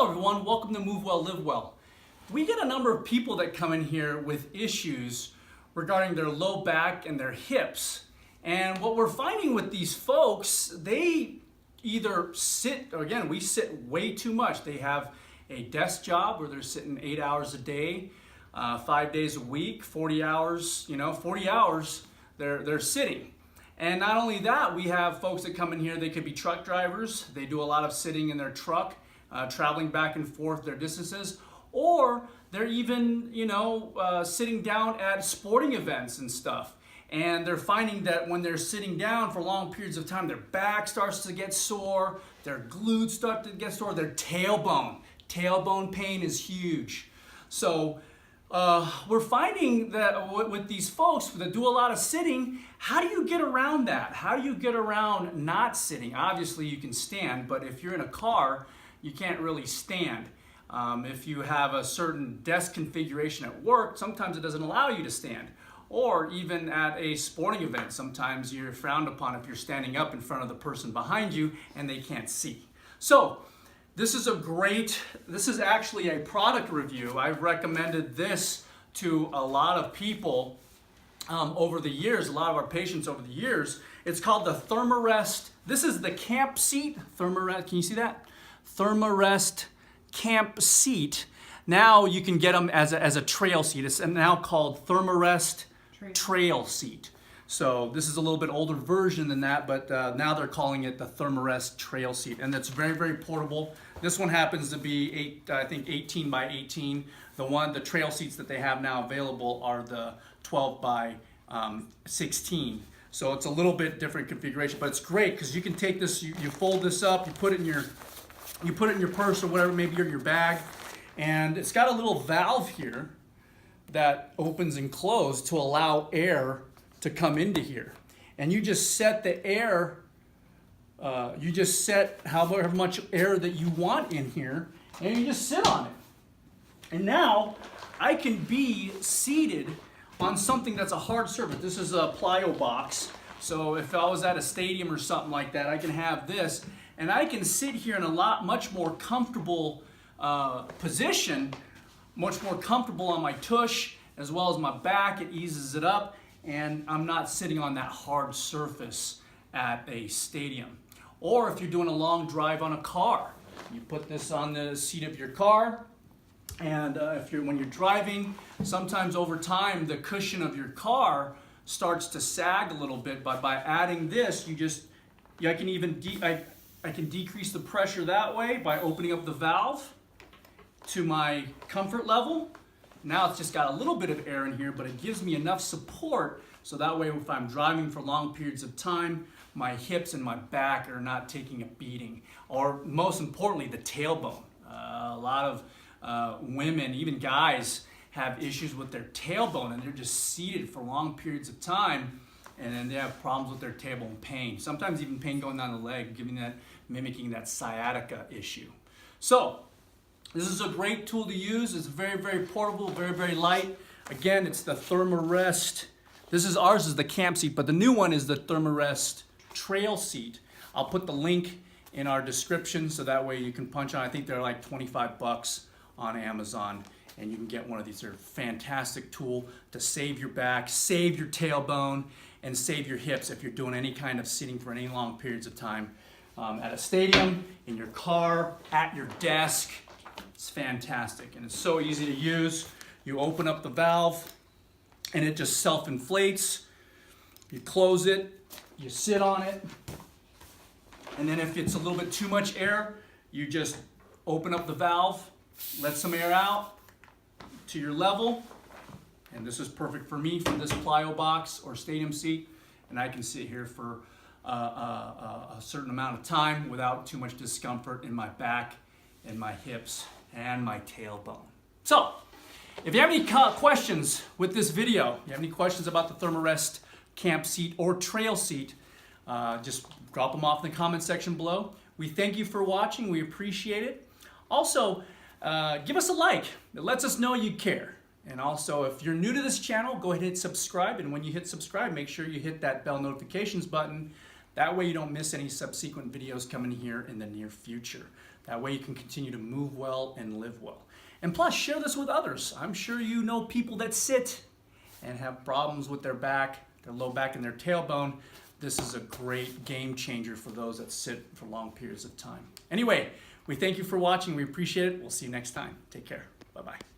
Hello everyone, welcome to Move Well, Live Well. We get a number of people that come in here with issues regarding their low back and their hips. And what we're finding with these folks, they either sit, again, we sit way too much. They have a desk job where they're sitting 8 hours a day, 5 days a week, 40 hours, 40 hours they're sitting. And not only that, we have folks that come in here, they could be truck drivers. They do a lot of sitting in their truck, traveling back and forth their distances, or they're even, sitting down at sporting events and stuff. And they're finding that when they're sitting down for long periods of time, their back starts to get sore, their glutes start to get sore, their tailbone pain is huge. So we're finding that with these folks that do a lot of sitting, how do you get around that? How do you get around not sitting? Obviously you can stand, but if you're in a car, you can't really stand. If you have a certain desk configuration at work, sometimes it doesn't allow you to stand. Or even at a sporting event, sometimes you're frowned upon if you're standing up in front of the person behind you and they can't see. So this is actually a product review. I've recommended this to a lot of people over the years, a lot of our patients over the years. It's called the THERM-A-REST. This is the camp seat. THERM-A-REST, can you see that? THERM-A-REST camp seat. Now you can get them as a trail seat. It's now called THERM-A-REST trail seat. So this is a little bit older version than that, but now they're calling it the THERM-A-REST trail seat, and it's very, very portable. This one happens to be 18 by 18. The trail seats that they have now available are the 12 by 16. So it's a little bit different configuration, but it's great because you can take this, you fold this up, you put it in your purse or whatever, maybe in your bag, and it's got a little valve here that opens and closes to allow air to come into here. And you just set the air, you just set however much air that you want in here, and you just sit on it. And now I can be seated on something that's a hard surface. This is a plyo box. So if I was at a stadium or something like that, I can have this, and I can sit here in a much more comfortable position, much more comfortable on my tush as well as my back. It eases it up, and I'm not sitting on that hard surface at a stadium. Or if you're doing a long drive on a car, you put this on the seat of your car, and when you're driving, sometimes over time the cushion of your car starts to sag a little bit, but by adding this, I can decrease the pressure that way by opening up the valve to my comfort level. Now it's just got a little bit of air in here, but it gives me enough support so that way if I'm driving for long periods of time, my hips and my back are not taking a beating. Or most importantly, the tailbone. A lot of women, even guys, have issues with their tailbone, and they're just seated for long periods of time, and then they have problems with their tailbone pain. Sometimes even pain going down the leg, mimicking that sciatica issue. So this is a great tool to use. It's very, very portable, very, very light. Again, it's the THERM-A-REST. Ours is the camp seat, but the new one is the THERM-A-REST trail seat. I'll put the link in our description so that way you can punch on. I think they're like 25 bucks on Amazon, and you can get one of these. They're a fantastic tool to save your back, save your tailbone, and save your hips if you're doing any kind of sitting for any long periods of time at a stadium, in your car, at your desk. It's fantastic, and it's so easy to use. You open up the valve, and it just self-inflates. You close it, you sit on it, and then if it's a little bit too much air, you just open up the valve, let some air out to your level, and this is perfect for me for this plyo box or stadium seat, and I can sit here for a certain amount of time without too much discomfort in my back and my hips and my tailbone. So, if you have any questions with this video, you have any questions about the THERM-A-REST camp seat or trail seat, just drop them off in the comment section below. We thank you for watching. We appreciate it. Also, give us a like. It lets us know you care. And also, if you're new to this channel, go ahead and hit subscribe. And when you hit subscribe, make sure you hit that bell notifications button. That way you don't miss any subsequent videos coming here in the near future. That way you can continue to move well and live well. And plus, share this with others. I'm sure you know people that sit and have problems with their back, their low back and their tailbone. This is a great game changer for those that sit for long periods of time. Anyway, we thank you for watching. We appreciate it. We'll see you next time. Take care. Bye-bye.